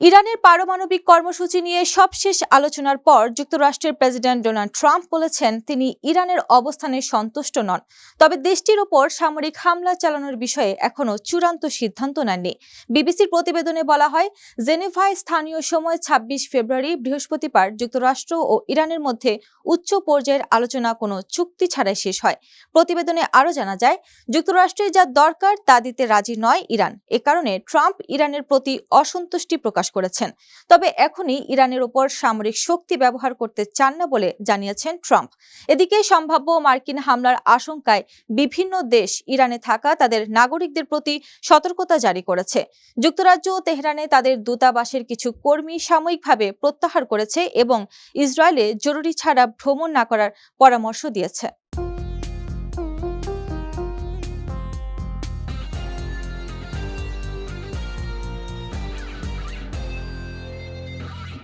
ইরানের পারমাণবিক কর্মসূচি নিয়ে সবশেষ আলোচনার পর যুক্তরাষ্ট্রের প্রেসিডেন্ট ডোনাল্ড ট্রাম্প বলেছেন তিনি ইরানের অবস্থানে সন্তুষ্ট নন, তবে দেশটির ওপর সামরিক হামলা চালানোর বিষয়ে এখনো চূড়ান্ত সিদ্ধান্ত নেননি। বিবিসির প্রতিবেদনে বলা হয়, জেনেভায় স্থানীয় সময় ২৬ ফেব্রুয়ারি বৃহস্পতিবার যুক্তরাষ্ট্র ও ইরানের মধ্যে উচ্চ পর্যায়ের আলোচনা কোনো চুক্তি ছাড়াই শেষ হয়। প্রতিবেদনে আরও জানা যায়, যুক্তরাষ্ট্রের যা দরকার তা দিতে রাজি নয় ইরান। এ কারণে ট্রাম্প ইরানের প্রতি অসন্তুষ্টি প্রকাশ করেছেন, তবে এখনই ইরানের উপর সামরিক শক্তি ব্যবহার করতে চান না বলে জানিয়েছেন ট্রাম্প। এদিকে সম্ভাব্য মার্কিন হামলার আশঙ্কায় বিভিন্ন দেশ ইরানে থাকা তাদের নাগরিকদের প্রতি সতর্কতা জারি করেছে। যুক্তরাজ্য তেহরানে তাদের দূতাবাসের কিছু কর্মী সাময়িকভাবে প্রত্যাহার করেছে এবং ইসরায়েলে জরুরি ছাড়া ভ্রমণ না করার পরামর্শ দিয়েছে।